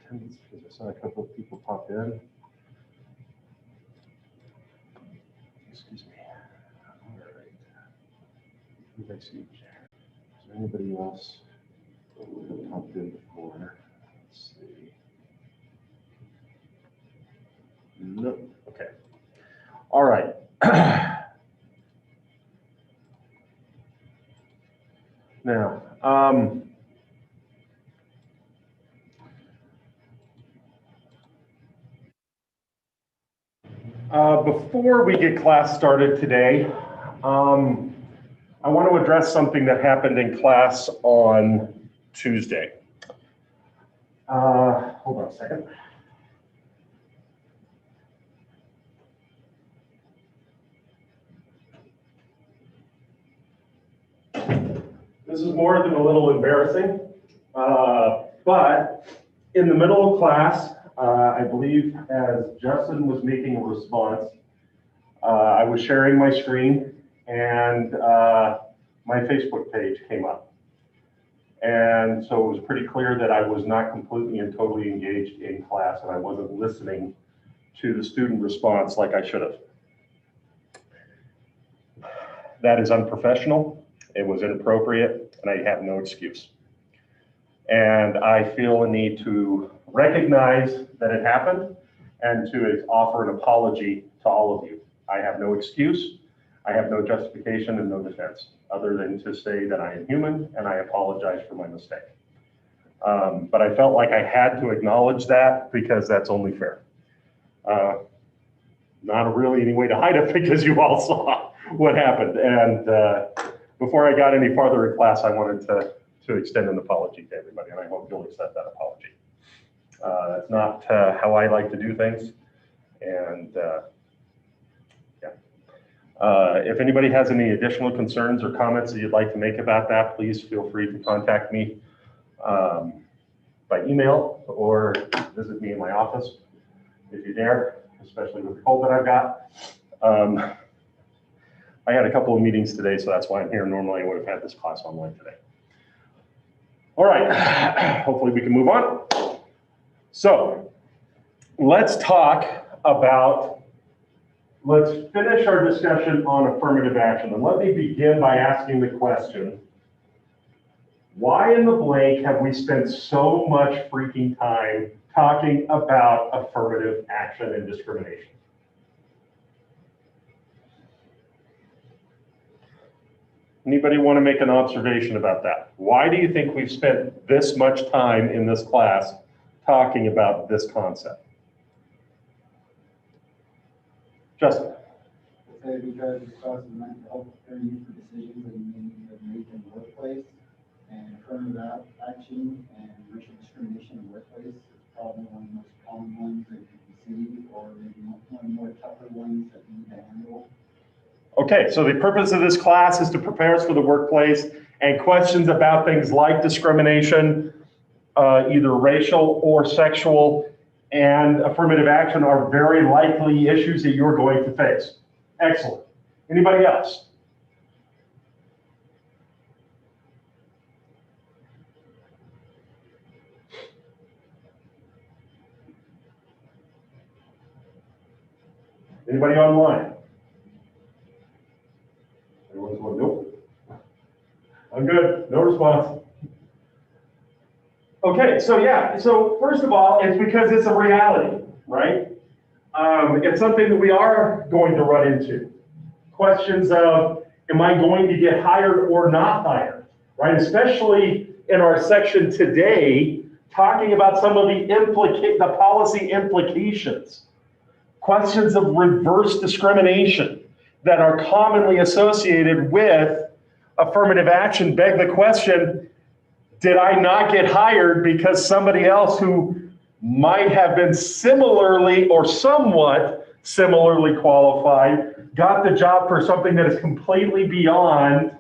attendance because I saw a couple of people pop in. Excuse me. All right. Who did I see? Is there anybody else who popped in before? Let's see. No. Okay. All right. Now, before we get class started today, I want to address something that happened in class on Tuesday. Hold on a second. This is more than a little embarrassing, but in the middle of class, I believe as Justin was making a response, I was sharing my screen and my Facebook page came up. And so it was pretty clear that I was not completely and totally engaged in class and I wasn't listening to the student response like I should have. That is unprofessional. It was inappropriate, and I have no excuse. And I feel a need to recognize that it happened and to offer an apology to all of you. I have no excuse, I have no justification and no defense, other than to say that I am human and I apologize for my mistake. But I felt like I had to acknowledge that because that's only fair. Not really any way to hide it because you all saw what happened. And before I got any farther in class, I wanted to extend an apology to everybody, and I hope you'll accept that apology. That's not how I like to do things, and yeah. If anybody has any additional concerns or comments that you'd like to make about that, please feel free to contact me by email or visit me in my office if you dare, especially with the cold that I've got. I had a couple of meetings today, so that's why I'm here. Normally, I would have had this class online today. All right, hopefully we can move on. So let's finish our discussion on affirmative action. And let me begin by asking the question, why in the blank have we spent so much freaking time talking about affirmative action and discrimination? Anybody want to make an observation about that? Why do you think we've spent this much time in this class talking about this concept? Justin. Because it causes mental health preparing for decisions that you may make in the workplace, and affirmative action and racial discrimination in the workplace is probably one of the most common ones that you can see, or maybe one of the more tougher ones that you need to handle. Okay, so the purpose of this class is to prepare us for the workplace, and questions about things like discrimination, either racial or sexual, and affirmative action are very likely issues that you're going to face. Excellent. Anybody else? Anybody online? Everyone's going, nope. I'm good, no response. Okay, so yeah, so first of all, it's because it's a reality, right? It's something that we are going to run into. Questions of, am I going to get hired or not hired, right? Especially in our section today, talking about some of the policy implications. Questions of reverse discrimination that are commonly associated with affirmative action beg the question, did I not get hired because somebody else who might have been similarly or somewhat similarly qualified got the job for something that is completely beyond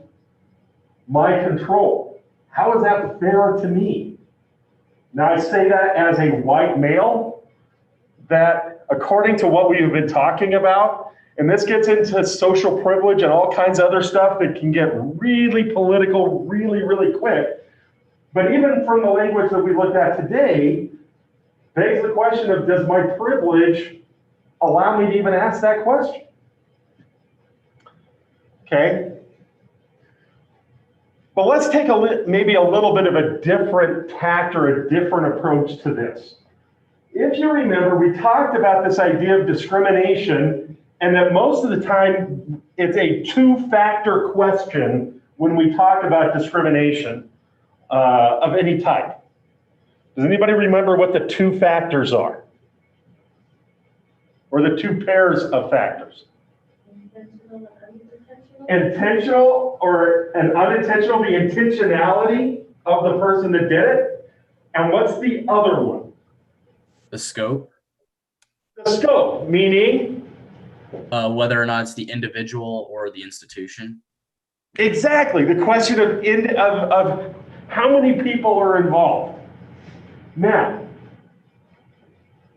my control? How is that fair to me? Now, I say that as a white male, that according to what we have been talking about, and this gets into social privilege and all kinds of other stuff that can get really political really, really quick. But even from the language that we looked at today, begs the question of, does my privilege allow me to even ask that question? Okay. But let's take maybe a little bit of a different tact or a different approach to this. If you remember, we talked about this idea of discrimination, and that most of the time it's a two-factor question when we talk about discrimination of any type. Does anybody remember what the two factors are? Or the two pairs of factors? Intentional or an unintentional, the intentionality of the person that did it. And what's the other one? The scope. The scope, meaning? Whether or not it's the individual or the institution. Exactly, the question of how many people are involved. Now,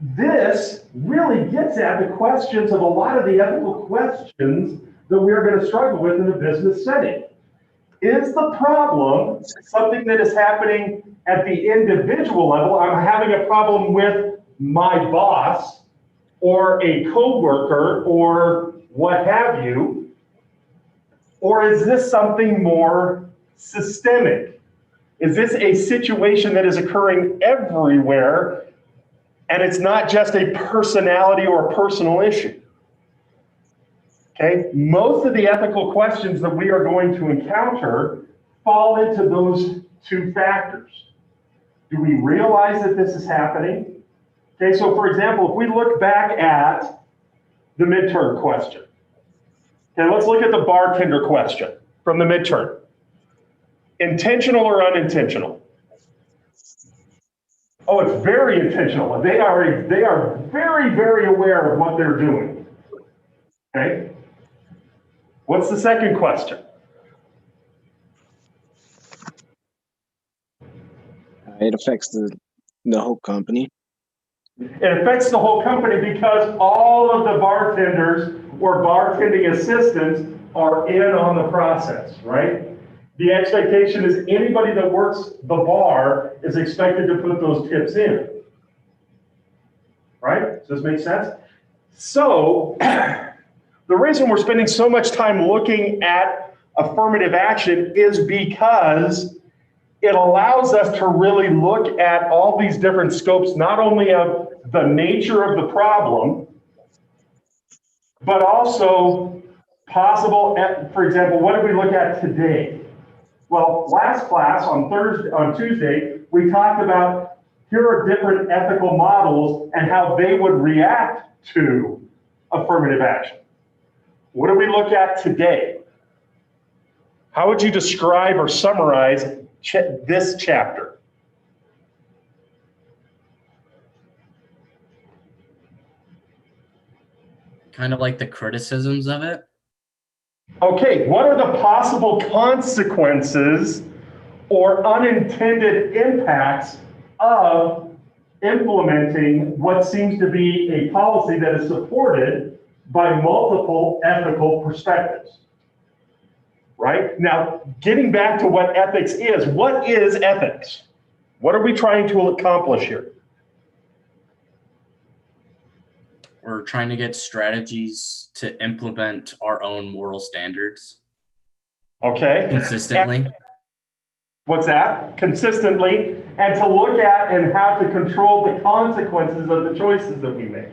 this really gets at the questions of a lot of the ethical questions that we're going to struggle with in the business setting. Is the problem something that is happening at the individual level? I'm having a problem with my boss or a coworker or what have you, or is this something more systemic? Is this a situation that is occurring everywhere and it's not just a personality or a personal issue? Okay, most of the ethical questions that we are going to encounter fall into those two factors. Do we realize that this is happening? Okay, so for example, if we look back at the midterm question, okay, let's look at the bartender question from the midterm. Intentional or unintentional? Oh, it's very intentional. They are very, very aware of what they're doing. Okay? What's the second question? It affects the whole company. It affects the whole company because all of the bartenders or bartending assistants are in on the process, right? The expectation is anybody that works the bar is expected to put those tips in. Right? Does this make sense? So, the reason we're spending so much time looking at affirmative action is because it allows us to really look at all these different scopes, not only of the nature of the problem, but also possible, for example, what did we look at today? Well, last class on Tuesday, we talked about here are different ethical models and how they would react to affirmative action. What do we look at today? How would you describe or summarize this chapter? Kind of like the criticisms of it. Okay, what are the possible consequences or unintended impacts of implementing what seems to be a policy that is supported by multiple ethical perspectives? Right? Now, getting back to what ethics is, what is ethics? What are we trying to accomplish here? We're trying to get strategies to implement our own moral standards. Okay. Consistently. What's that? Consistently, and to look at and how to control the consequences of the choices that we make,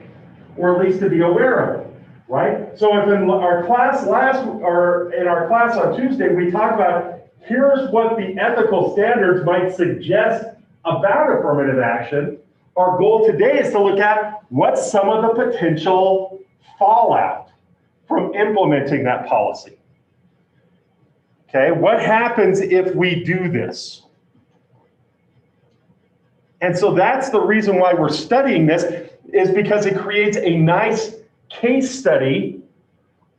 or at least to be aware of it, right? So if in our class in our class on Tuesday, we talked about here's what the ethical standards might suggest about affirmative action, our goal today is to look at what's some of the potential fallout from implementing that policy. Okay, what happens if we do this? And so that's the reason why we're studying this, is because it creates a nice case study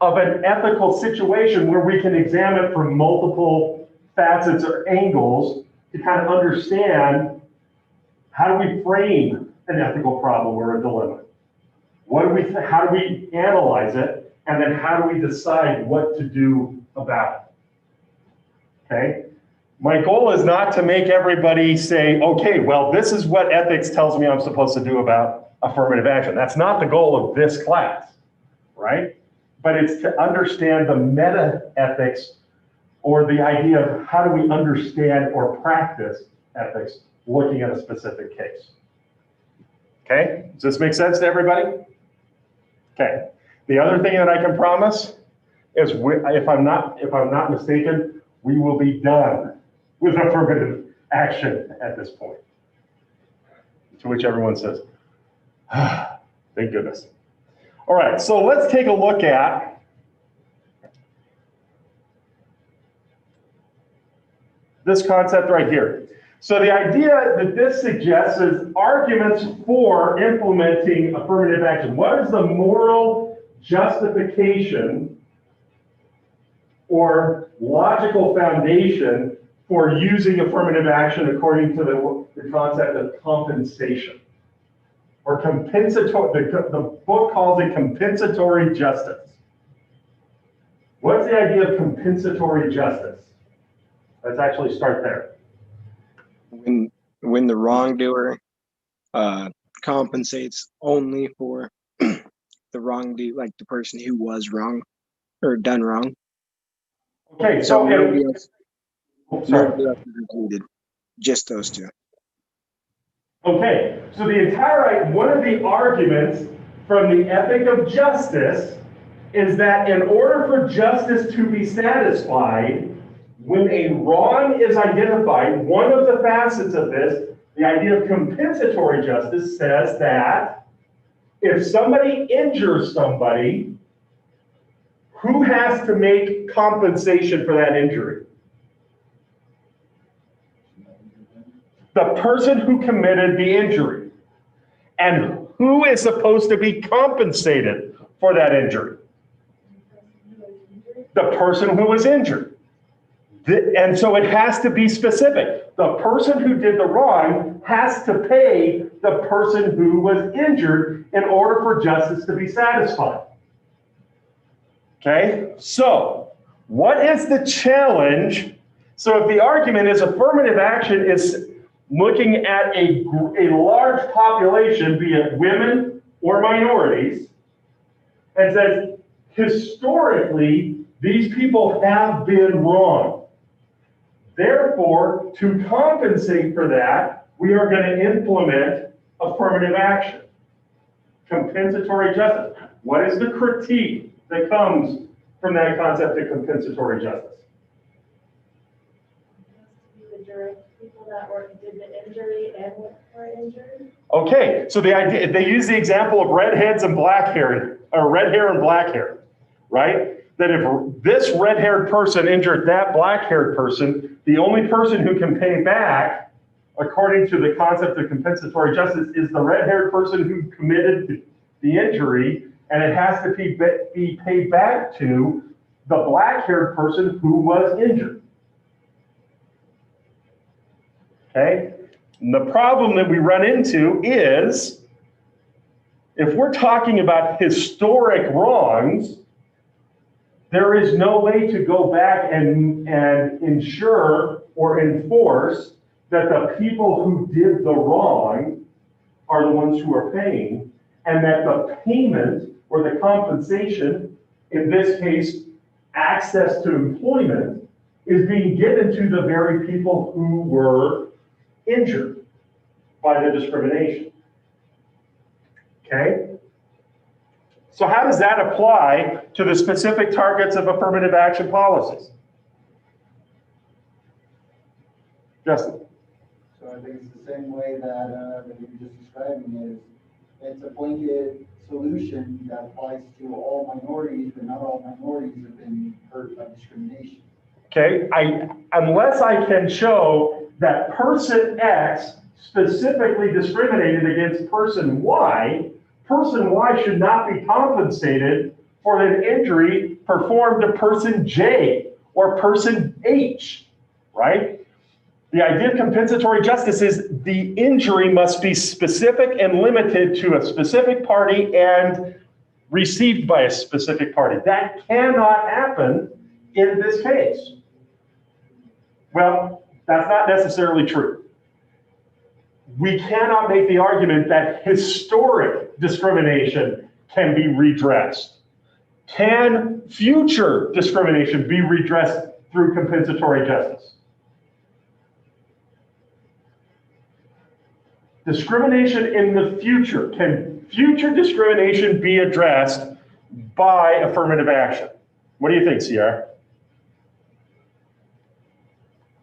of an ethical situation where we can examine from multiple facets or angles to kind of understand how do we frame an ethical problem or a dilemma? How do we analyze it? And then how do we decide what to do about it? Okay, My goal is not to make everybody say, okay, well, this is what ethics tells me I'm supposed to do about affirmative action. That's not the goal of this class, right? But it's to understand the meta ethics, or the idea of how do we understand or practice ethics looking at a specific case. Okay, does this make sense to everybody? Okay, the other thing that I can promise is if I'm not mistaken, we will be done with affirmative action at this point. To which everyone says, ah, thank goodness. All right, so let's take a look at this concept right here. So the idea that this suggests is arguments for implementing affirmative action. What is the moral justification or logical foundation for using affirmative action according to the concept of compensation? Or compensatory, the book calls it compensatory justice. What's the idea of compensatory justice? Let's actually start there. When the wrongdoer compensates only for the wrongdoer, like the person who was wrong or done wrong. Okay, So so nobody else is sorry. included, just those two. Okay, so the entire, one of the arguments from the ethic of justice is that in order for justice to be satisfied, when a wrong is identified, one of the facets of this, the idea of compensatory justice, says that if somebody injures somebody, who has to make compensation for that injury? The person who committed the injury. And who is supposed to be compensated for that injury? The person who was injured. And so it has to be specific. The person who did the wrong has to pay the person who was injured in order for justice to be satisfied. Okay, so what is the challenge? So if the argument is affirmative action is looking at a large population, be it women or minorities, and says, historically, these people have been wrong. Therefore, to compensate for that, we are going to implement affirmative action. Compensatory justice. What is the critique that comes from that concept of compensatory justice? The direct people that did the injury and were injured. Okay, so the idea, they use the example of redheads and black hair, or red hair and black hair, right? That if this red-haired person injured that black-haired person, the only person who can pay back, according to the concept of compensatory justice, is the red-haired person who committed the injury, and it has to be paid back to the black-haired person who was injured. Okay? And the problem that we run into is, if we're talking about historic wrongs, there is no way to go back and ensure or enforce that the people who did the wrong are the ones who are paying, and that the payment or the compensation, in this case, access to employment, is being given to the very people who were injured by the discrimination. Okay? So how does that apply to the specific targets of affirmative action policies? Justin? So I think it's the same way that you were just describing is, it's a blanket solution that applies to all minorities, but not all minorities have been hurt by discrimination. Okay, unless I can show that person X specifically discriminated against person Y, person Y should not be compensated for an injury performed to person J or person H, right? The idea of compensatory justice is the injury must be specific and limited to a specific party and received by a specific party. That cannot happen in this case. Well, That's not necessarily true. We cannot make the argument that historic discrimination can be redressed. Can future discrimination be redressed through compensatory justice? Discrimination in the future, can future discrimination be addressed by affirmative action? What do you think, Sierra?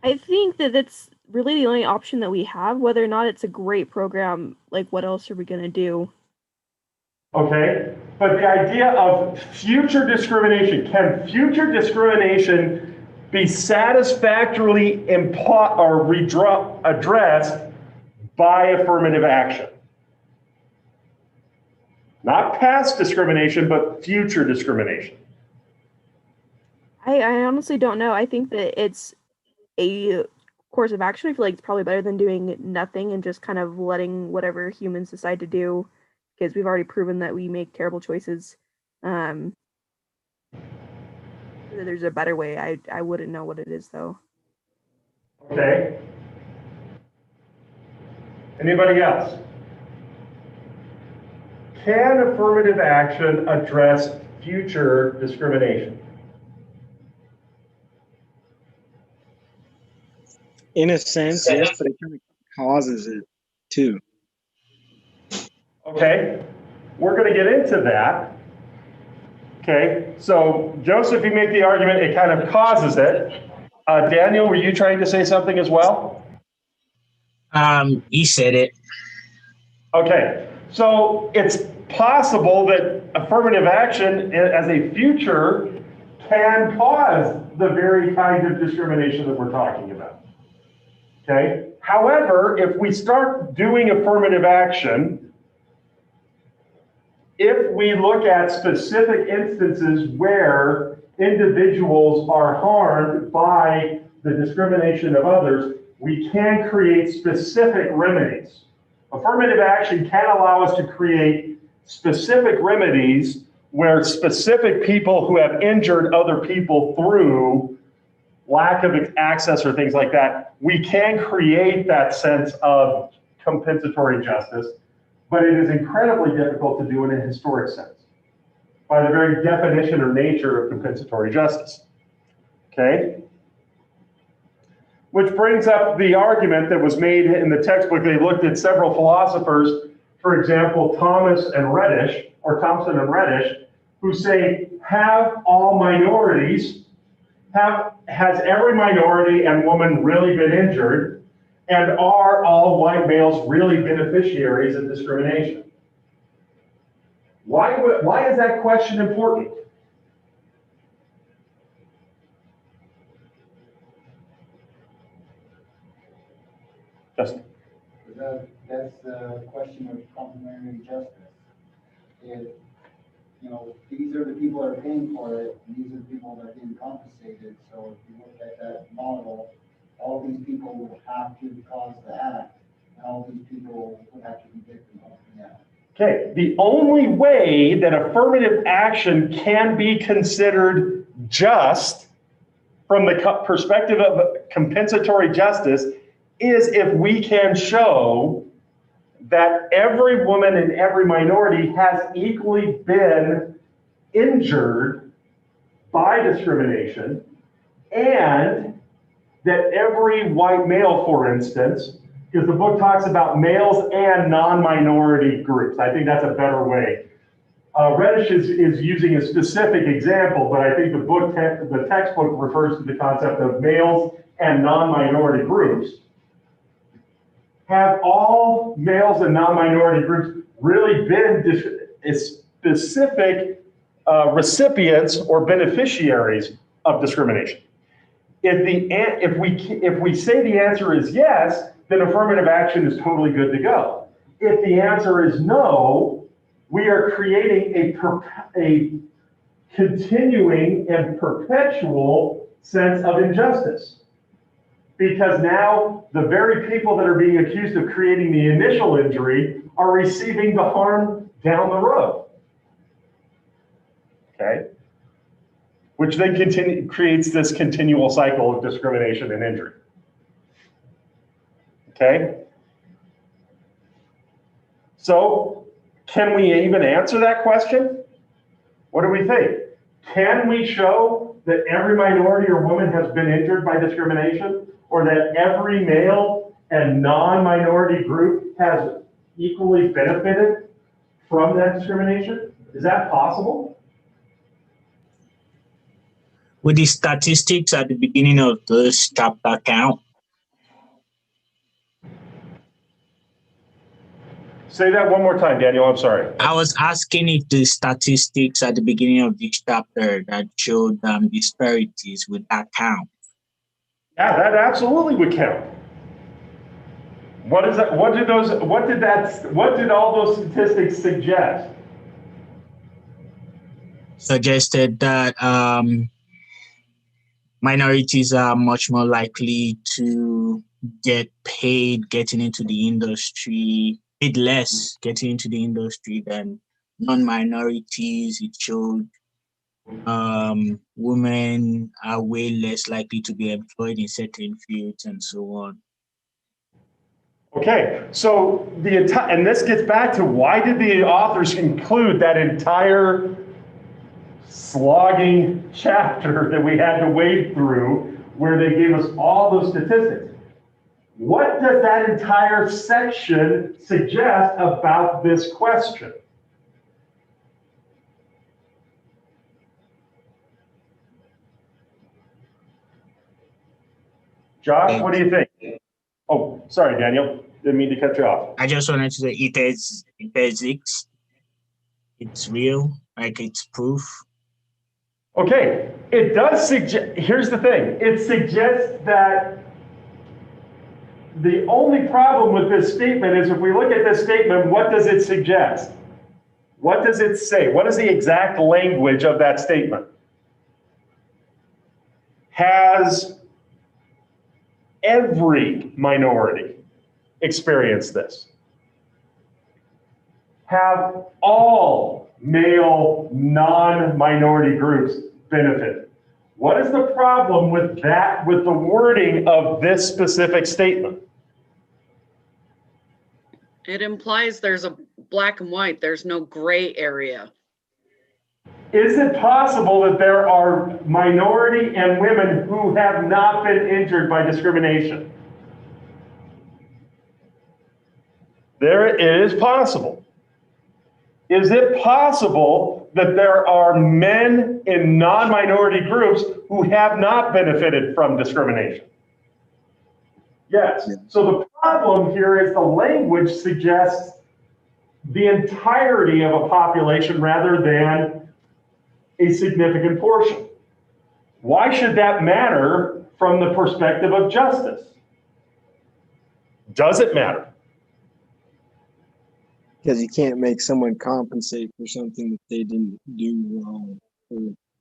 I think that that's really the only option that we have. Whether or not it's a great program, like what else are we going to do? Okay, but the idea of future discrimination, can future discrimination be satisfactorily addressed by affirmative action? Not past discrimination, but future discrimination. I honestly don't know. I think that it's a course of action. I feel like it's probably better than doing nothing and just kind of letting whatever humans decide to do, because we've already proven that we make terrible choices. There's a better way. I wouldn't know what it is though. Okay. Anybody else? Can affirmative action address future discrimination? In a sense, yes, but it kind of causes it too. Okay, we're going to get into that. Okay, so Joseph, you make the argument it kind of causes it. Daniel, were you trying to say something as well? You said it. Okay, so it's possible that affirmative action as a future can cause the very kind of discrimination that we're talking about. Okay, however, if we start doing affirmative action, if we look at specific instances where individuals are harmed by the discrimination of others, we can create specific remedies. Affirmative action can allow us to create specific remedies where specific people who have injured other people through lack of access or things like that, we can create that sense of compensatory justice, but it is incredibly difficult to do in a historic sense by the very definition or nature of compensatory justice. Okay? Which brings up the argument that was made in the textbook. They looked at several philosophers, for example, Thompson and Reddish, who say, has every minority and woman really been injured? And are all white males really beneficiaries of discrimination? Why is that question important? Justin. That's the question of complementary justice. If, these are the people that are paying for it, and these are the people that are getting compensated. So if you look at that model, all these people will have to cause the act, and all these people would have to be victims of the act. Okay, the only way that affirmative action can be considered just from the perspective of compensatory justice is if we can show that every woman and every minority has equally been injured by discrimination, and that every white male, for instance, because the book talks about males and non-minority groups. I think that's a better way. Reddish is using a specific example, but I think the textbook refers to the concept of males and non-minority groups. Have all males and non-minority groups really been specific recipients or beneficiaries of discrimination? If we say the answer is yes, then affirmative action is totally good to go. If the answer is no, we are creating a continuing and perpetual sense of injustice. Because now the very people that are being accused of creating the initial injury are receiving the harm down the road. Okay? Which then creates this continual cycle of discrimination and injury. Okay? So, can we even answer that question? What do we think? Can we show that every minority or woman has been injured by discrimination, or that every male and non-minority group has equally benefited from that discrimination? Is that possible? Would the statistics at the beginning of this chapter count? Say that one more time, Daniel, I'm sorry. I was asking if the statistics at the beginning of this chapter that showed disparities would that count? Yeah, that absolutely would count. What is that? What did all those statistics suggest? Suggested that minorities are much more likely to get paid getting into the industry, paid less getting into the industry than non-minorities. It showed women are way less likely to be employed in certain fields and so on. Okay, so and this gets back to why did the authors include that entire slogging chapter that we had to wade through where they gave us all those statistics? What does that entire section suggest about this question? Josh, what do you think? Oh, sorry, Daniel. Didn't mean to cut you off. I just wanted to say it exists. It's real, like it's proof. Okay, it does suggest, here's the thing, it suggests that the only problem with this statement is if we look at this statement, what does it suggest? What does it say? What is the exact language of that statement? Has every minority experienced this? Have all male non-minority groups benefited? What is the problem with that, with the wording of this specific statement? It implies there's a black and white, there's no gray area. Is it possible that there are minority and women who have not been injured by discrimination? It is possible. Is it possible that there are men in non-minority groups who have not benefited from discrimination? Yes. So the problem here is the language suggests the entirety of a population rather than a significant portion. Why should that matter from the perspective of justice? Does it matter? Because you can't make someone compensate for something that they didn't do wrong. Or,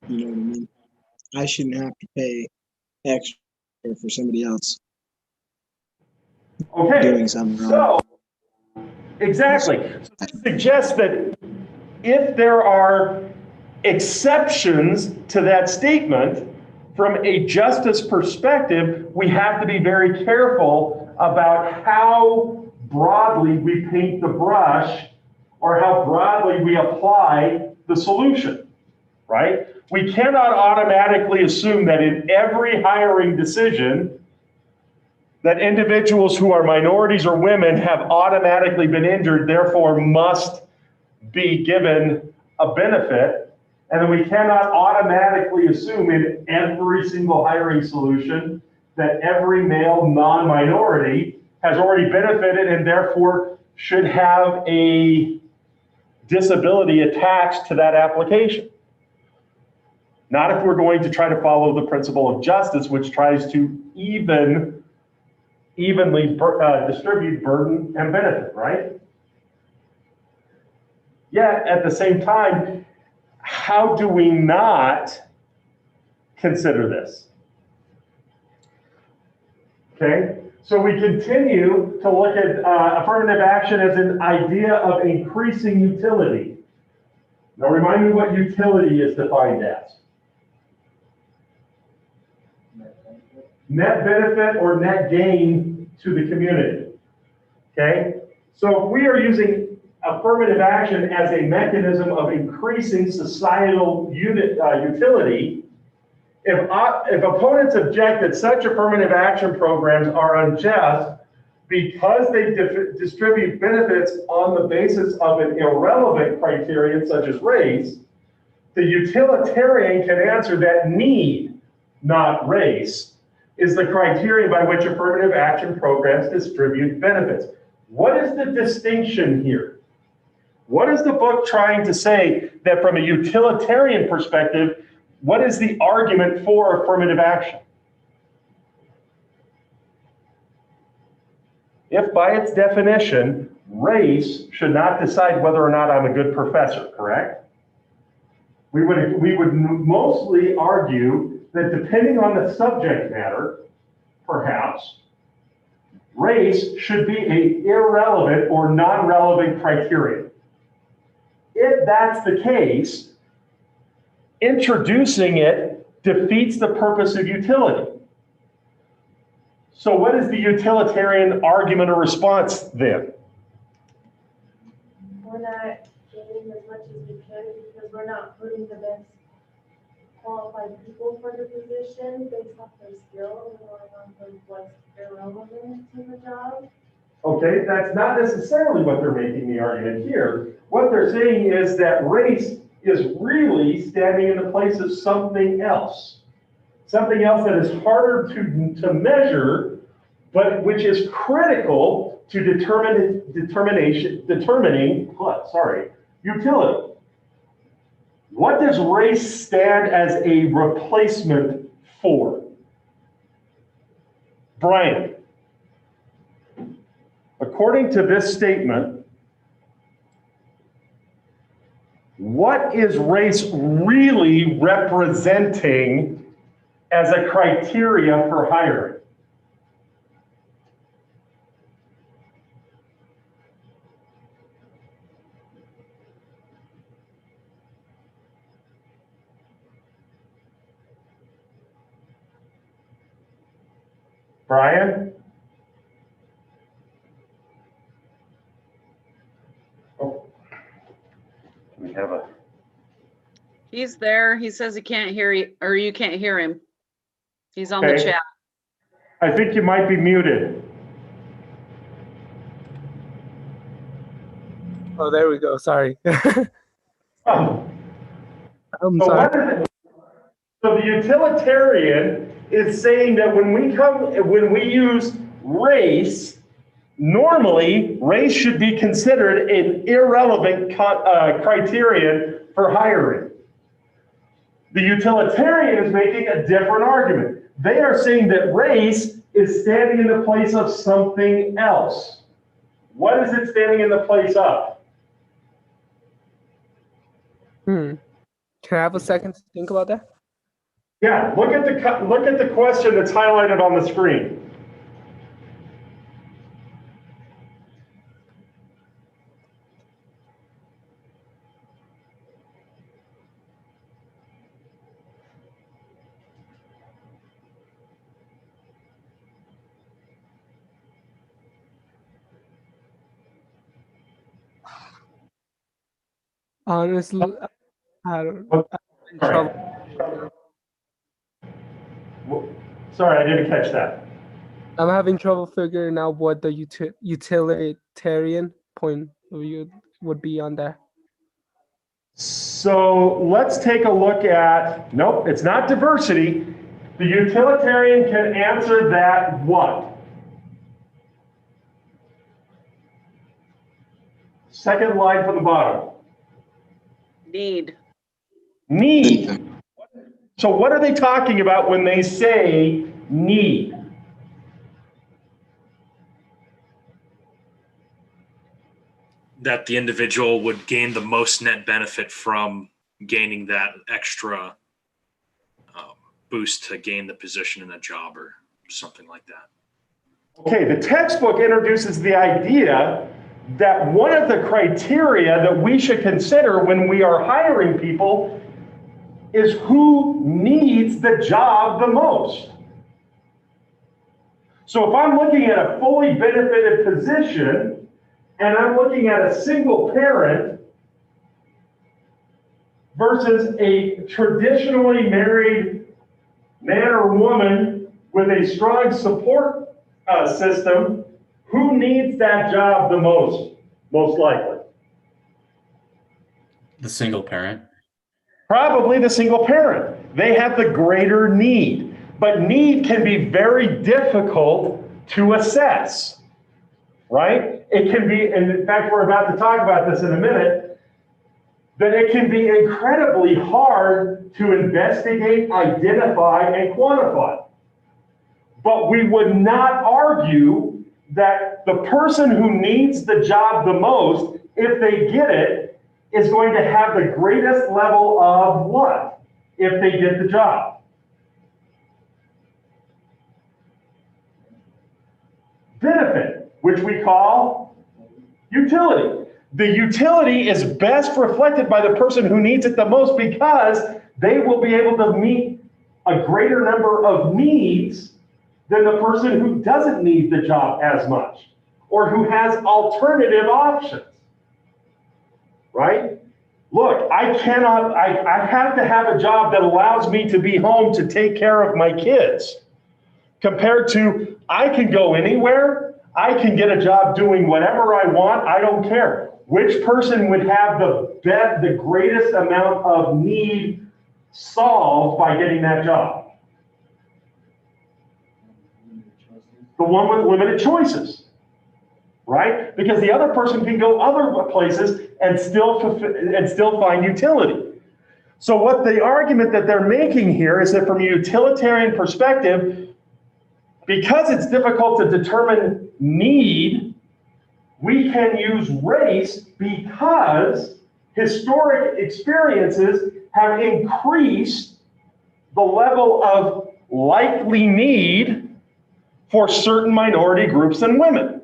you know what I mean? I shouldn't have to pay extra for somebody else Okay, doing something wrong. so, exactly. So this suggests that if there are exceptions to that statement, from a justice perspective, we have to be very careful about how broadly we paint the brush or how broadly we apply the solution, right? We cannot automatically assume that in every hiring decision that individuals who are minorities or women have automatically been injured, therefore must be given a benefit. And then we cannot automatically assume in every single hiring solution that every male non-minority has already benefited and therefore should have a disability attached to that application. Not if we're going to try to follow the principle of justice, which tries to evenly distribute burden and benefit, right? Yet, at the same time, how do we not consider this? Okay, so we continue to look at affirmative action as an idea of increasing utility. Now remind me what utility is defined as. Net benefit or net gain to the community. Okay? So if we are using affirmative action as a mechanism of increasing societal utility, if opponents object that such affirmative action programs are unjust because they distribute benefits on the basis of an irrelevant criterion such as race, the utilitarian can answer that need, not race, is the criterion by which affirmative action programs distribute benefits. What is the distinction here? What is the book trying to say that from a utilitarian perspective, what is the argument for affirmative action? If by its definition, race should not decide whether or not I'm a good professor, correct? We would mostly argue that depending on the subject matter, perhaps, race should be an irrelevant or non-relevant criterion. If that's the case, introducing it defeats the purpose of utility. So what is the utilitarian argument or response then? We're not getting as much as we can because we're not putting the best qualified people for the position based off their skill. We're going on for what's irrelevant to the job. Okay, that's not necessarily what they're making the argument here. What they're saying is that race is really standing in the place of something else. Something else that is harder to measure, but which is critical to determining utility. What does race stand as a replacement for? Brian, according to this statement, what is race really representing as a criteria for hiring? Brian? Oh. We have a. He's there. He says he can't hear you, or you can't hear him. He's on the Okay. chat. I think you might be muted. Oh, there we go. Sorry. Oh. I'm So sorry. what is it? So the utilitarian is saying that when we use race, normally race should be considered an irrelevant criterion for hiring. The utilitarian is making a different argument. They are saying that race is standing in the place of something else. What is it standing in the place of? Can I have a second to think about that? Yeah, look at the question that's highlighted on the screen. Honestly, I don't. What? I'm in trouble. Sorry, I didn't catch that. I'm having trouble figuring out what the utilitarian point of view would be on that. So let's take a look at, nope, it's not diversity. The utilitarian can answer that what? Second line from the bottom. Need. Need. So what are they talking about when they say need? That the individual would gain the most net benefit from gaining that extra boost to gain the position in a job or something like that. Okay, the textbook introduces the idea that one of the criteria that we should consider when we are hiring people is who needs the job the most. So if I'm looking at a fully benefited position and I'm looking at a single parent versus a traditionally married man or woman with a strong support system, who needs that job the most likely? The single parent. Probably the single parent. They have the greater need, but need can be very difficult to assess, right? It can be, and in fact, we're about to talk about this in a minute, that it can be incredibly hard to investigate, identify, and quantify. But we would not argue that the person who needs the job the most, if they get it, is going to have the greatest level of what if they get the job? Benefit, which we call utility. The utility is best reflected by the person who needs it the most because they will be able to meet a greater number of needs than the person who doesn't need the job as much or who has alternative options, right? Look, I have to have a job that allows me to be home to take care of my kids compared to I can go anywhere, I can get a job doing whatever I want, I don't care. Which person would have the greatest amount of need solved by getting that job? The one with limited choices, right? Because the other person can go other places and still find utility. So what the argument that they're making here is that from a utilitarian perspective, because it's difficult to determine need, we can use race because historic experiences have increased the level of likely need for certain minority groups and women.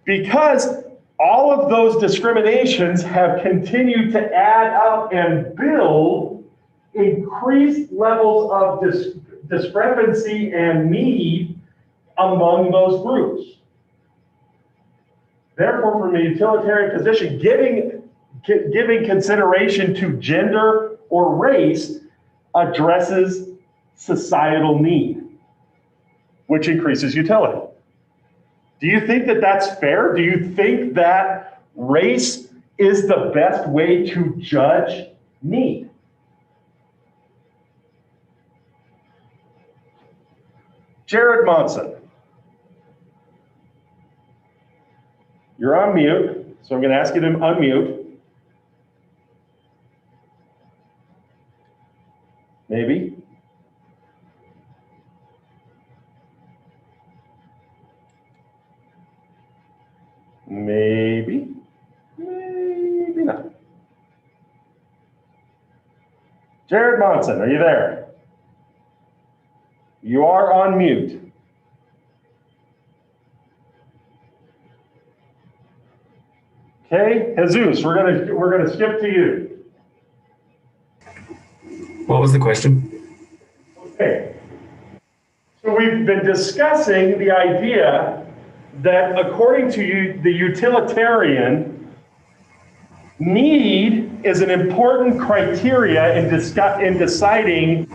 Because all of those discriminations have continued to add up and build increased levels of discrepancy and need among those groups. Therefore, from a utilitarian position, giving consideration to gender or race addresses societal need, which increases utility. Do you think that that's fair? Do you think that race is the best way to judge need? Jared Monson. You're on mute, so I'm going to ask you to unmute. Maybe. Maybe. Maybe not. Jared Monson, are you there? You are on mute. Okay, Jesus, we're gonna skip to you. What was the question? Okay. So we've been discussing the idea that according to you, the utilitarian, need is an important criteria in deciding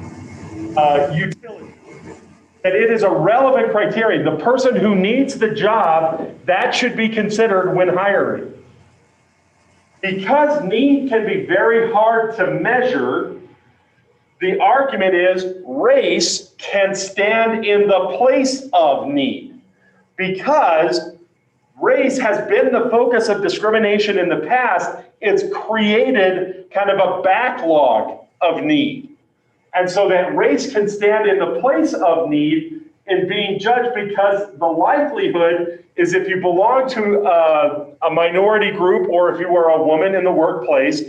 utility. That it is a relevant criteria. The person who needs the job, that should be considered when hiring. Because need can be very hard to measure, the argument is race can stand in the place of need. Because race has been the focus of discrimination in the past, it's created kind of a backlog of need. And so that race can stand in the place of need in being judged because the likelihood is if you belong to a minority group or if you are a woman in the workplace,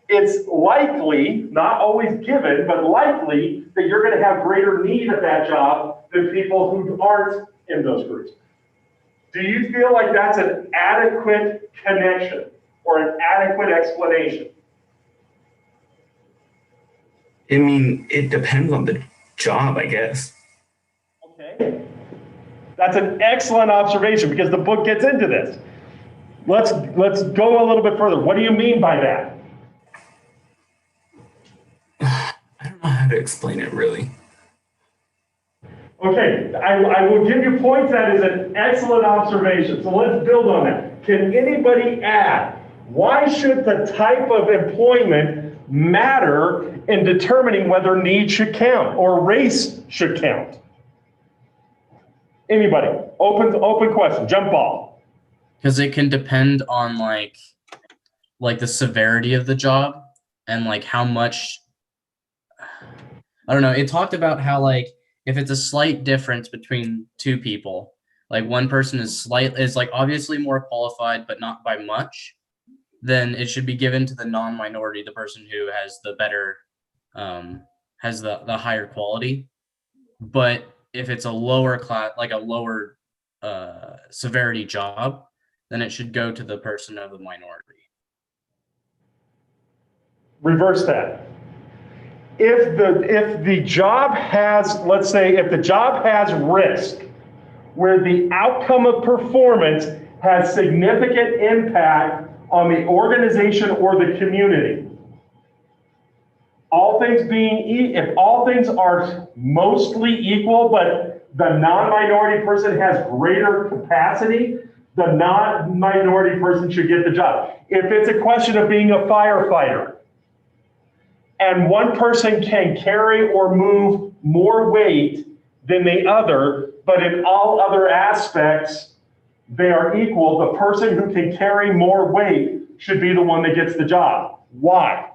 it's likely, not always given, but likely that you're going to have greater need at that job than people who aren't in those groups. Do you feel like that's an adequate connection or an adequate explanation? I mean, it depends on the job, I guess. Okay? That's an excellent observation because the book gets into this. Let's go a little bit further. What do you mean by that? I don't know how to explain it really. Okay, I will give you points. That is an excellent observation. So let's build on that. Can anybody add? Why should the type of employment matter in determining whether need should count or race should count? Anybody? Open question. Jump ball. Because it can depend on like the severity of the job and like how much. I don't know. It talked about how like if it's a slight difference between two people, like one person is like obviously more qualified but not by much, then it should be given to the non-minority, the person who has the better has the higher quality. But if it's a lower class, like a lower severity job, then it should go to the person of the minority. Reverse that. If the job has, let's say, if the job has risk, where the outcome of performance has significant impact on the organization or the community, all things being, if all things are mostly equal, but the non-minority person has greater capacity, the non-minority person should get the job. If it's a question of being a firefighter, and one person can carry or move more weight than the other, but in all other aspects, they are equal, the person who can carry more weight should be the one that gets the job. Why?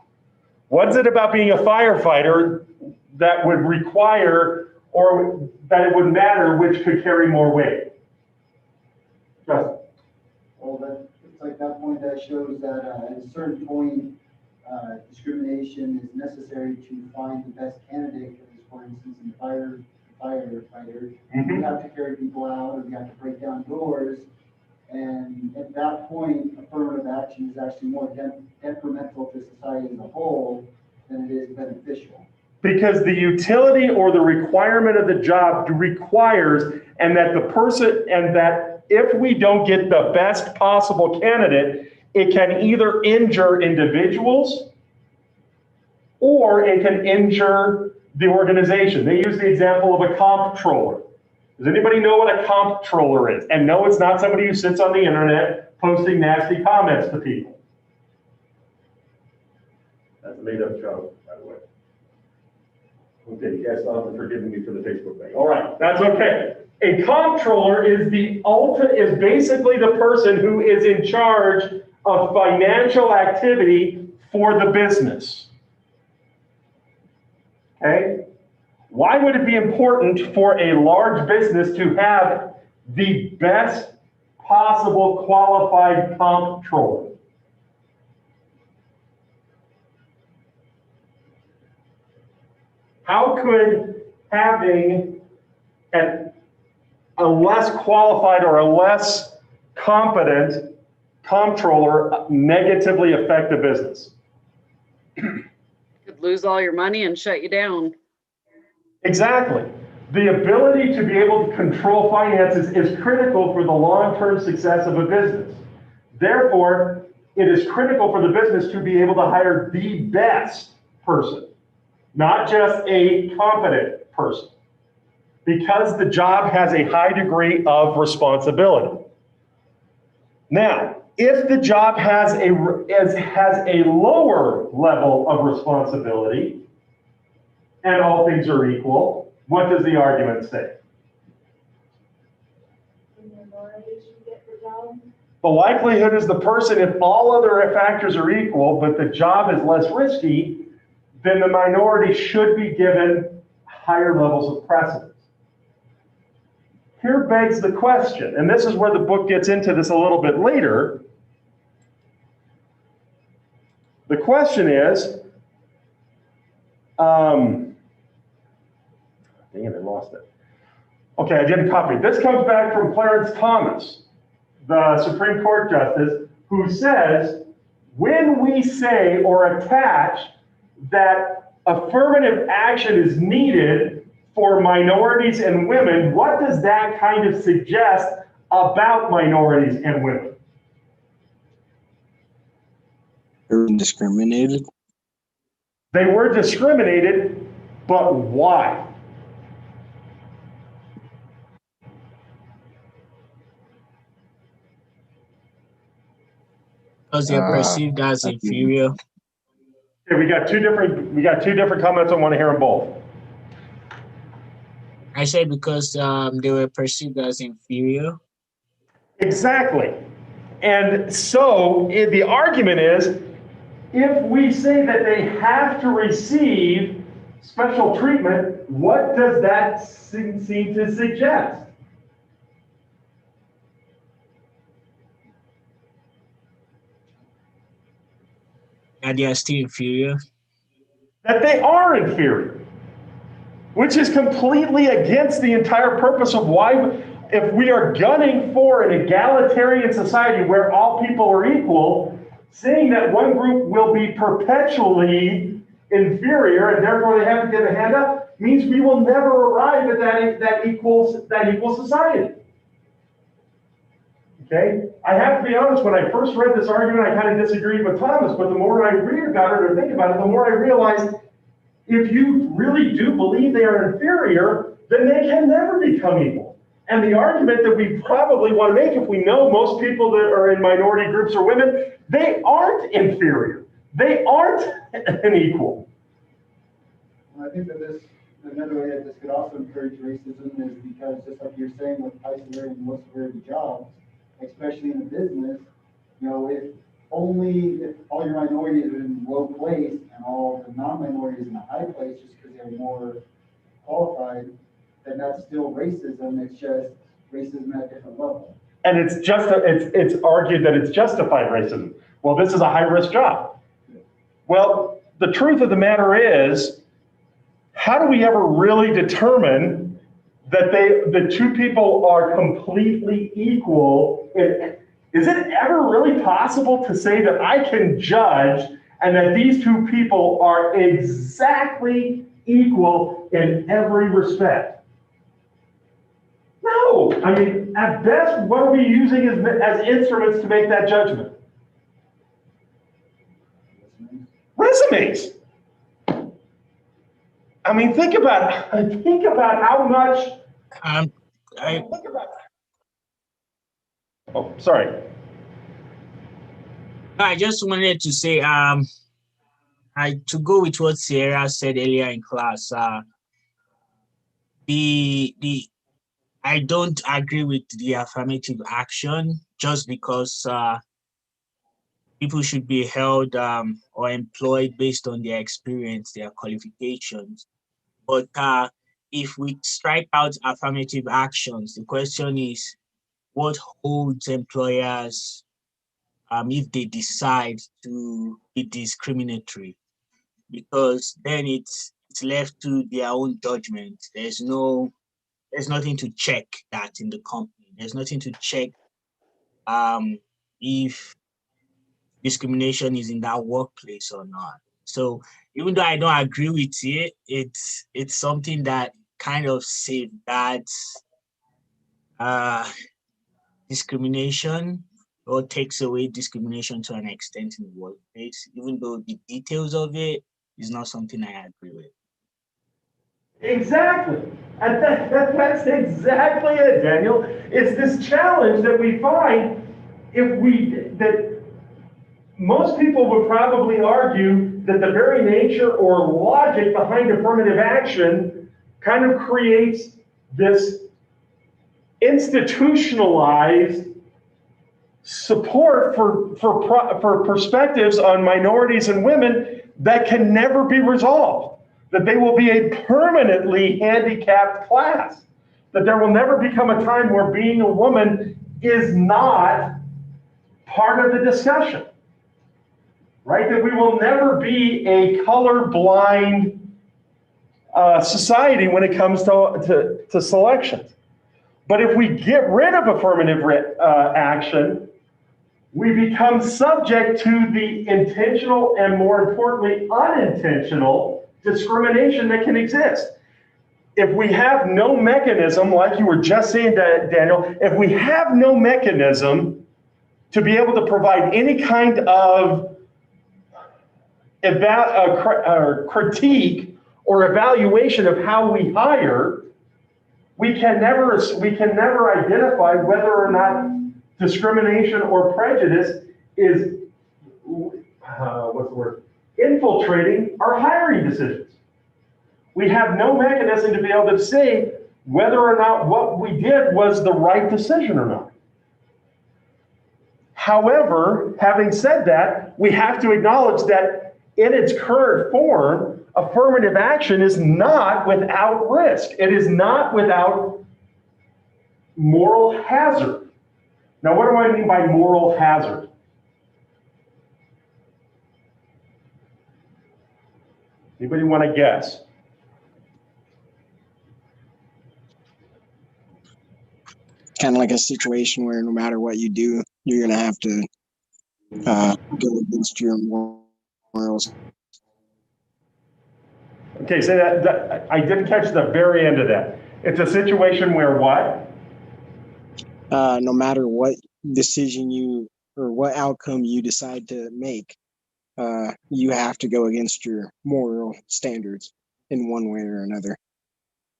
What is it about being a firefighter that would require, or that it would matter which could carry more weight? Justin. Well, it's like that point that shows that at a certain point, discrimination is necessary to find the best candidate. Because, for instance, in firefighter, you have to carry people out, or you have to break down doors. And at that point, affirmative action is actually more detrimental to society as a whole than it is beneficial. Because the utility or the requirement of the job requires, and that the person, and that if we don't get the best possible candidate, it can either injure individuals or it can injure the organization. They use the example of a comptroller. Does anybody know what a comptroller is? And no, it's not somebody who sits on the internet posting nasty comments to people. That's a made-up joke, by the way. Okay, you guys still haven't forgiven me for the Facebook thing. All right, that's okay. A comptroller is basically the person who is in charge of financial activity for the business. Okay? Why would it be important for a large business to have the best possible qualified comptroller? How could having a less qualified or a less competent comptroller negatively affect the business? Could lose all your money and shut you down. Exactly. The ability to be able to control finances is critical for the long-term success of a business. Therefore, it is critical for the business to be able to hire the best person, not just a competent person, because the job has a high degree of responsibility. Now, if the job has a lower level of responsibility, and all things are equal, what does the argument say? The minority should get the job. The likelihood is the person, if all other factors are equal, but the job is less risky, then the minority should be given higher levels of precedence. Here begs the question, and this is where the book gets into this a little bit later. The question is, dang it, I lost it. Okay, I didn't copy it. This comes back from Clarence Thomas, the Supreme Court Justice, who says, when we say or attach that affirmative action is needed for minorities and women, what does that kind of suggest about minorities and women? They're discriminated. They were discriminated, but why? Because they're perceived as inferior. Okay, we got two different comments. I want to hear them both. I said because they were perceived as inferior. Exactly. And so the argument is, if we say that they have to receive special treatment, what does that seem to suggest? That they are still inferior. That they are inferior, which is completely against the entire purpose of why, if we are gunning for an egalitarian society where all people are equal, saying that one group will be perpetually inferior and therefore they have to give a hand up means we will never arrive at that equal society. Okay? I have to be honest, when I first read this argument, I kind of disagreed with Thomas, but the more I read about it or think about it, the more I realize if you really do believe they are inferior, then they can never become equal. And the argument that we probably want to make, if we know most people that are in minority groups are women, they aren't inferior. They aren't an equal. I think that another way that this could also encourage racism is because, just like you're saying, with high severity and low severity jobs, especially in a business, if all your minorities are in low place and all the non-minorities in a high place just because they're more qualified, then that's still racism. It's just racism at a different level. And it's argued that it's justified racism. Well, this is a high-risk job. Well, the truth of the matter is, how do we ever really determine that the two people are completely equal? Is it ever really possible to say that I can judge and that these two people are exactly equal in every respect? No. I mean, at best, what are we using as instruments to make that judgment? Resumes. I mean, think about how much. Oh, sorry. I just wanted to say, to go with what Sierra said earlier in class, I don't agree with the affirmative action just because people should be held or employed based on their experience, their qualifications. But if we strike out affirmative actions, the question is, what holds employers if they decide to be discriminatory? Because then it's left to their own judgment. There's nothing to check that in the company. There's nothing to check if discrimination is in that workplace or not. So even though I don't agree with it, it's something that kind of safeguards discrimination or takes away discrimination to an extent in the workplace, even though the details of it is not something I agree with. Exactly. And that's exactly it, Daniel. It's this challenge that we find that most people would probably argue that the very nature or logic behind affirmative action kind of creates this institutionalized support for perspectives on minorities and women that can never be resolved, that they will be a permanently handicapped class, that there will never become a time where being a woman is not part of the discussion, right? That we will never be a colorblind society when it comes to selections. But if we get rid of affirmative action, we become subject to the intentional and, more importantly, unintentional discrimination that can exist. if we have no mechanism, like you were just saying, Daniel, if we have no mechanism to be able to provide any kind of critique or evaluation of how we hire, we can never identify whether or not discrimination or prejudice is infiltrating our hiring decisions. We have no mechanism to be able to say whether or not what we did was the right decision or not. However, having said that, we have to acknowledge that in its current form, affirmative action is not without risk. It is not without moral hazard. Now, what do I mean by moral hazard? Anybody want to guess? Kind of like a situation where no matter what you do, you're gonna have to go against your morals. Okay, so that I didn't catch the very end of that. It's a situation where what? No matter what decision you or what outcome you decide to make, you have to go against your moral standards in one way or another.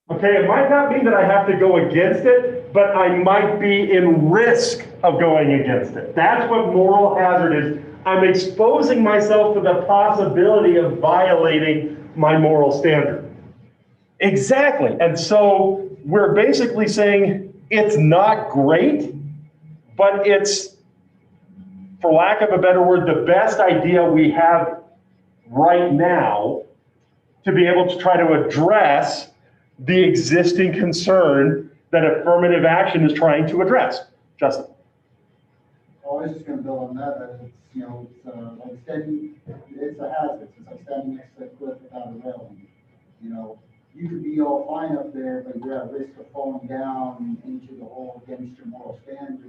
Okay, it might not mean that I have to go against it, but I might be in risk of going against it. That's what moral hazard is. I'm exposing myself to the possibility of violating my moral standard. Exactly. And so we're basically saying it's not great, but it's, for lack of a better word, the best idea we have right now to be able to try to address the existing concern that affirmative action is trying to address. Justin. I was just gonna build on that it's, like standing, it's a hazard, it's like standing next to a cliff without a railing. You could be all fine up there, but you're at risk of falling down into the hole against your moral standards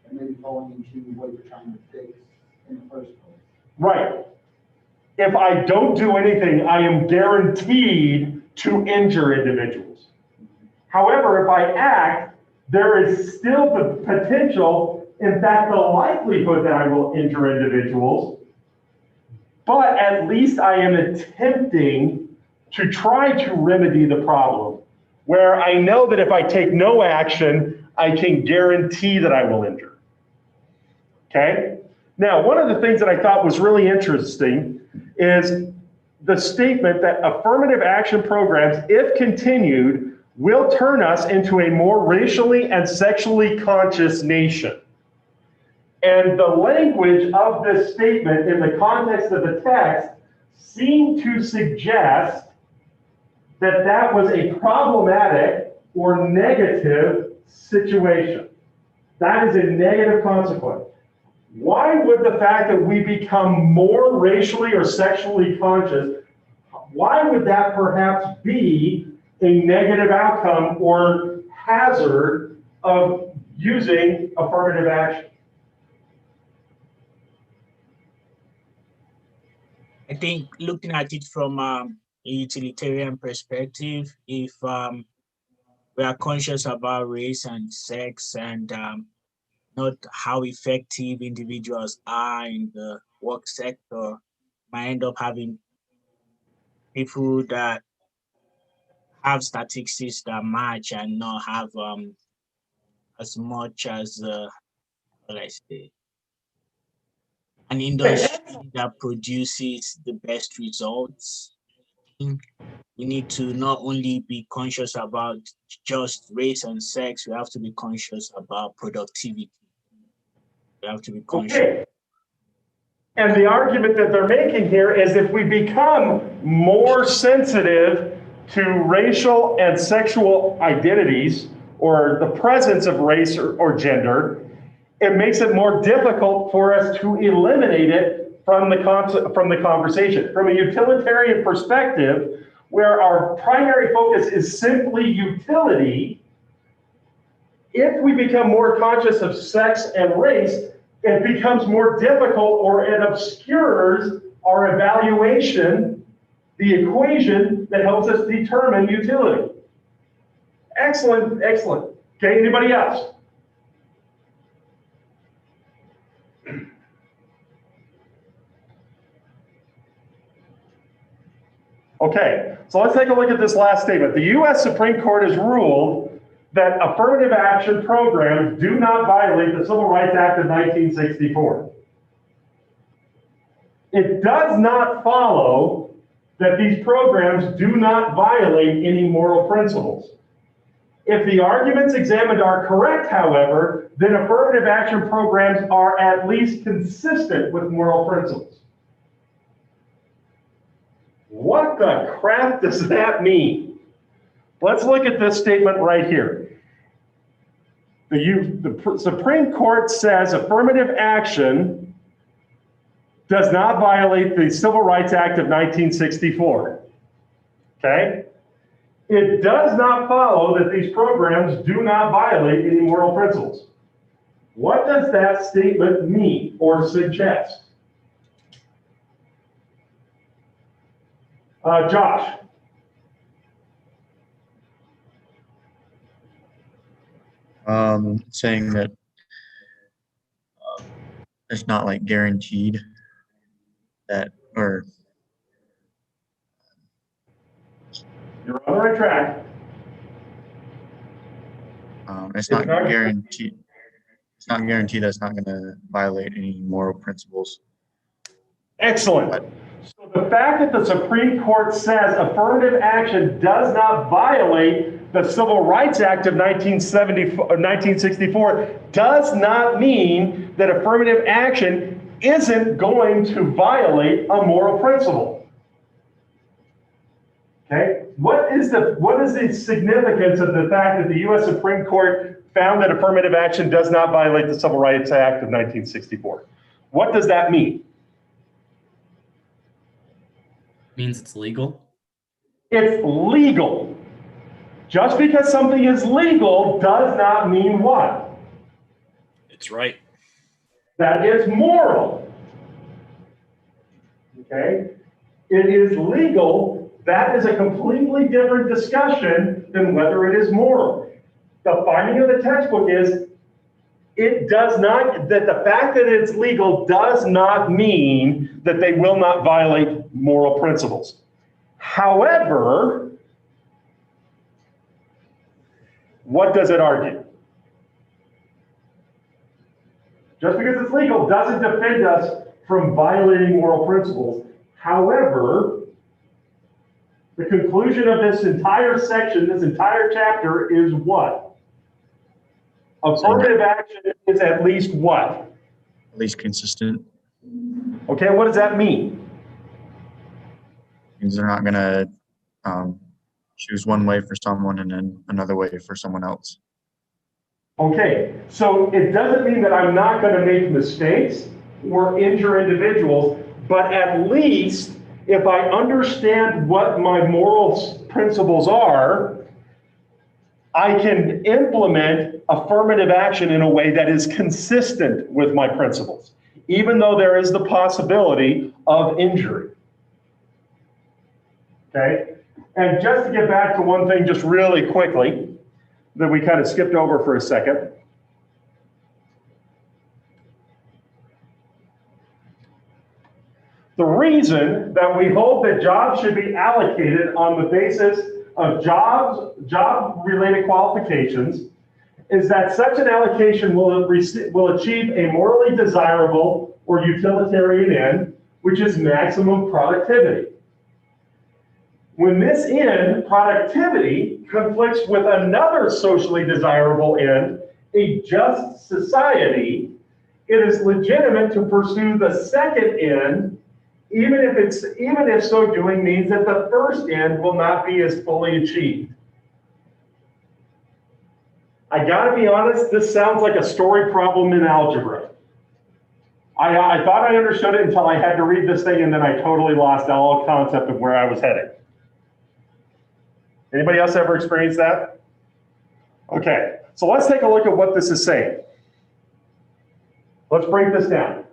and maybe falling into what you're trying to fix in the first place. Right. If I don't do anything, I am guaranteed to injure individuals. However, if I act, there is still the potential, in fact, the likelihood that I will injure individuals, but at least I am attempting to try to remedy the problem, where I know that if I take no action, I can guarantee that I will injure. Okay? Now, one of the things that I thought was really interesting is the statement that affirmative action programs, if continued, will turn us into a more racially and sexually conscious nation. And the language of this statement in the context of the text seemed to suggest that that was a problematic or negative situation. That is a negative consequence. Why would the fact that we become more racially or sexually conscious, why would that perhaps be a negative outcome or hazard of using affirmative action? I think looking at it from a utilitarian perspective, if we are conscious about race and sex and not how effective individuals are in the work sector, might end up having people that have statistics that match and not have as much as what I say, an industry that produces the best results. We need to not only be conscious about just race and sex, we have to be conscious about productivity. We have to be conscious. Okay. And the argument that they're making here is if we become more sensitive to racial and sexual identities or the presence of race or gender, it makes it more difficult for us to eliminate it from the conversation. From a utilitarian perspective, where our primary focus is simply utility, if we become more conscious of sex and race, it becomes more difficult or it obscures our evaluation, the equation that helps us determine utility. Excellent, excellent. Okay, anybody else? Okay, so let's take a look at this last statement. The U.S. Supreme Court has ruled that affirmative action programs do not violate the Civil Rights Act of 1964. It does not follow that these programs do not violate any moral principles. If the arguments examined are correct, however, then affirmative action programs are at least consistent with moral principles. What the crap does that mean? Let's look at this statement right here. The Supreme Court says affirmative action does not violate the Civil Rights Act of 1964. Okay? It does not follow that these programs do not violate any moral principles. What does that statement mean or suggest? Josh. Saying that it's not like guaranteed that, or You're on the right track. it's not guaranteed. It's not guaranteed that it's not going to violate any moral principles. Excellent. So the fact that the Supreme Court says affirmative action does not violate the Civil Rights Act of 1964 does not mean that affirmative action isn't going to violate a moral principle. Okay? What is the significance of the fact that the U.S. Supreme Court found that affirmative action does not violate the Civil Rights Act of 1964? What does that mean? Means it's legal. It's legal. Just because something is legal does not mean what? It's right. That it's moral. Okay? It is legal. That is a completely different discussion than whether it is moral. The finding of the textbook is it does not, that the fact that it's legal does not mean that they will not violate moral principles. However, what does it argue? Just because it's legal doesn't defend us from violating moral principles. However, the conclusion of this entire section, this entire chapter is what? Affirmative action is at least what? At least consistent. Okay, what does that mean? Means they're not going to choose one way for someone and then another way for someone else. Okay, so it doesn't mean that I'm not going to make mistakes or injure individuals, but at least if I understand what my moral principles are, I can implement affirmative action in a way that is consistent with my principles, even though there is the possibility of injury. Okay? And just to get back to one thing just really quickly that we kind of skipped over for a second. The reason that we hold that jobs should be allocated on the basis of job-related qualifications is that such an allocation will achieve a morally desirable or utilitarian end, which is maximum productivity. When this end, productivity, conflicts with another socially desirable end, a just society, it is legitimate to pursue the second end, even if so doing means that the first end will not be as fully achieved. I gotta be honest, this sounds like a story problem in algebra. I thought I understood it until I had to read this thing, and then I totally lost all concept of where I was heading. Anybody else ever experienced that? Okay, so let's take a look at what this is saying. Let's break this down.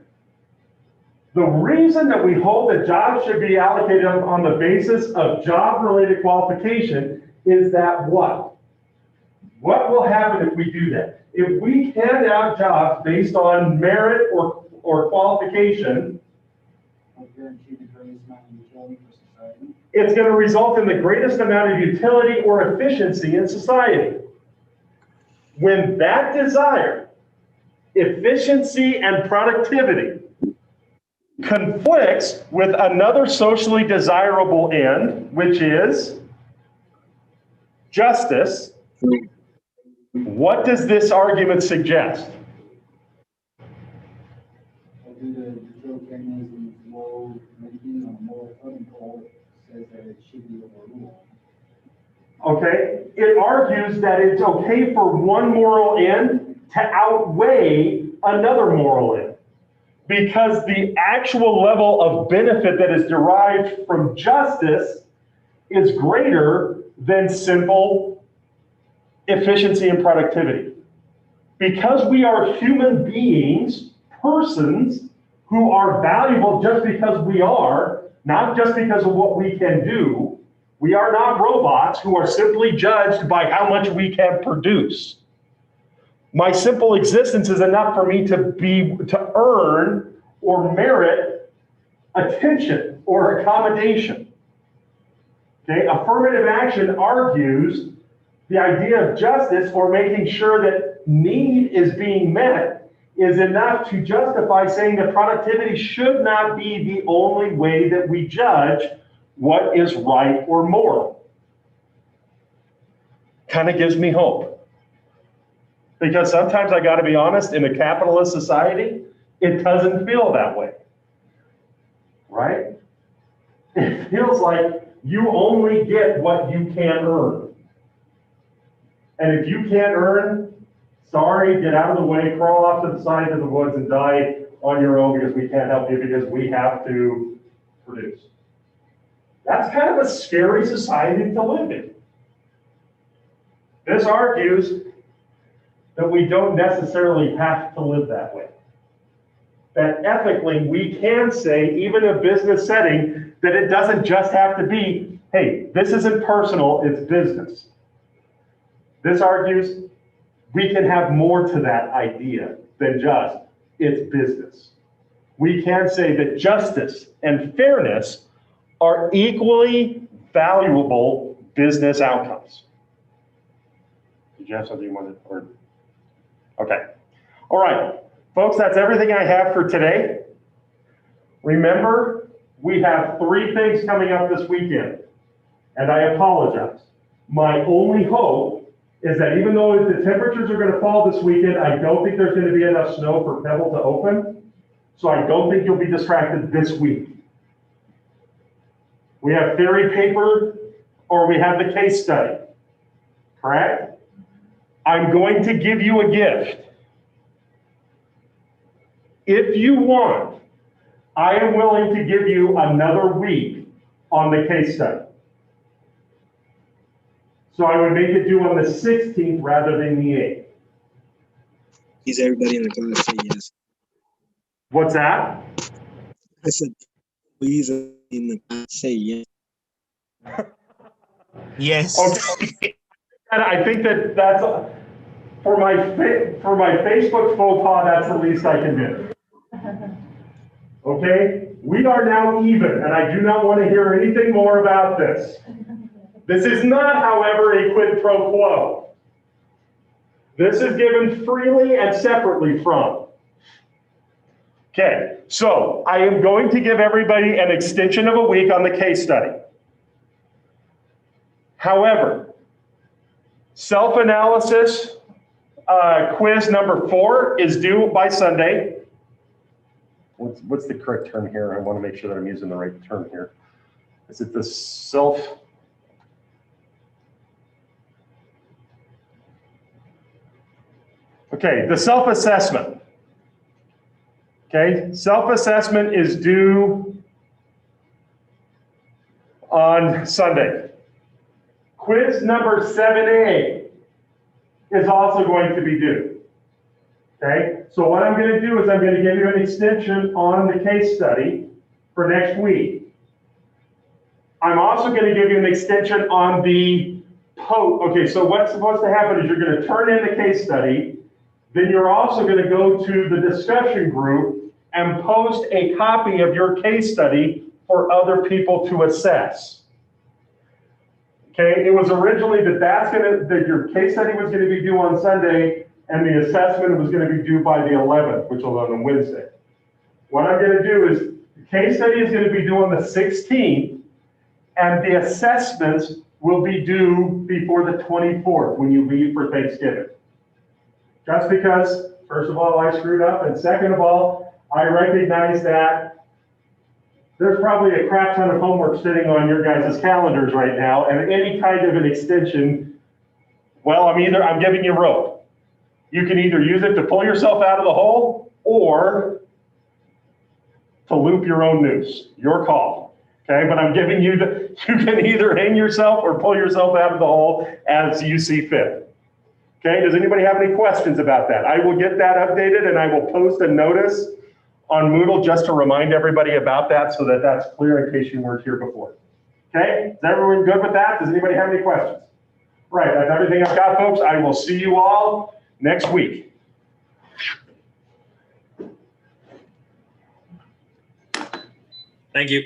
The reason that we hold that jobs should be allocated on the basis of job-related qualification is that what? What will happen if we do that? If we hand out jobs based on merit or qualification, I'll guarantee the greatest amount of utility for society. it's going to result in the greatest amount of utility or efficiency in society. When that desire, efficiency and productivity, conflicts with another socially desirable end, which is justice, what does this argument suggest? I'll do the utilitarianism low ranking on the moral totem pole says that it should be overruled. Okay, it argues that it's okay for one moral end to outweigh another moral end, because the actual level of benefit that is derived from justice is greater than simple efficiency and productivity. Because we are human beings, persons who are valuable just because we are, not just because of what we can do. We are not robots who are simply judged by how much we can produce. My simple existence is enough for me to earn or merit attention or accommodation. Okay, affirmative action argues the idea of justice, or making sure that need is being met, is enough to justify saying that productivity should not be the only way that we judge what is right or moral. Kind of gives me hope. Because sometimes I got to be honest, in a capitalist society, it doesn't feel that way. Right? It feels like you only get what you can earn. And if you can't earn, sorry, get out of the way, crawl off to the side of the woods and die on your own, because we can't help you because we have to produce. That's kind of a scary society to live in. This argues that we don't necessarily have to live that way. That ethically, we can say, even in a business setting, that it doesn't just have to be, hey, this isn't personal, it's business. This argues we can have more to that idea than just, it's business. We can say that justice and fairness are equally valuable business outcomes. Did you have something you wanted? Or? Okay. All right, folks, that's everything I have for today. Remember, we have 3 things coming up this weekend, and I apologize. My only hope is that even though the temperatures are going to fall this weekend, I don't think there's going to be enough snow for Pebble to open. So I don't think you'll be distracted this week. We have theory paper, or we have the case study, correct? I'm going to give you a gift. If you want, I am willing to give you another week on the case study. So I would make it due on the 16th rather than the 8th. Is everybody in the class say yes? What's that? I said, please in the class say yes. Yes. Okay. And I think that's for my Facebook faux pas, that's the least I can do. Okay? We are now even, and I do not want to hear anything more about this. This is not, however, a quid pro quo. This is given freely and separately from. Okay, so I am going to give everybody an extension of a week on the case study. However, self-analysis quiz number 4 is due by Sunday. What's the correct term here? I want to make sure that I'm using the right term here. Is it the Okay, the self-assessment. Okay, self-assessment is due on Sunday. Quiz number 7A is also going to be due. Okay, so what I'm going to do is I'm going to give you an extension on the case study for next week. I'm also going to give you an extension on the Okay, so what's supposed to happen is you're gonna turn in the case study, then you're also gonna go to the discussion group and post a copy of your case study for other people to assess. Okay, it was originally that your case study was gonna be due on Sunday, and the assessment was gonna be due by the 11th, which was on a Wednesday. What I'm gonna do is, the case study is gonna be due on the 16th, and the assessments will be due before the 24th, when you leave for Thanksgiving. Just because, first of all, I screwed up, and second of all, I recognize that there's probably a crap ton of homework sitting on your guys' calendars right now, and any kind of an extension, well, I'm giving you rope. You can either use it to pull yourself out of the hole, or to loop your own noose. Your call. Okay, but I'm giving you you can either hang yourself or pull yourself out of the hole as you see fit. Okay, does anybody have any questions about that? I will get that updated, and I will post a notice on Moodle just to remind everybody about that, so that that's clear in case you weren't here before. Okay, is everyone good with that? Does anybody have any questions? Right, that's everything I've got, folks. I will see you all next week. Thank you.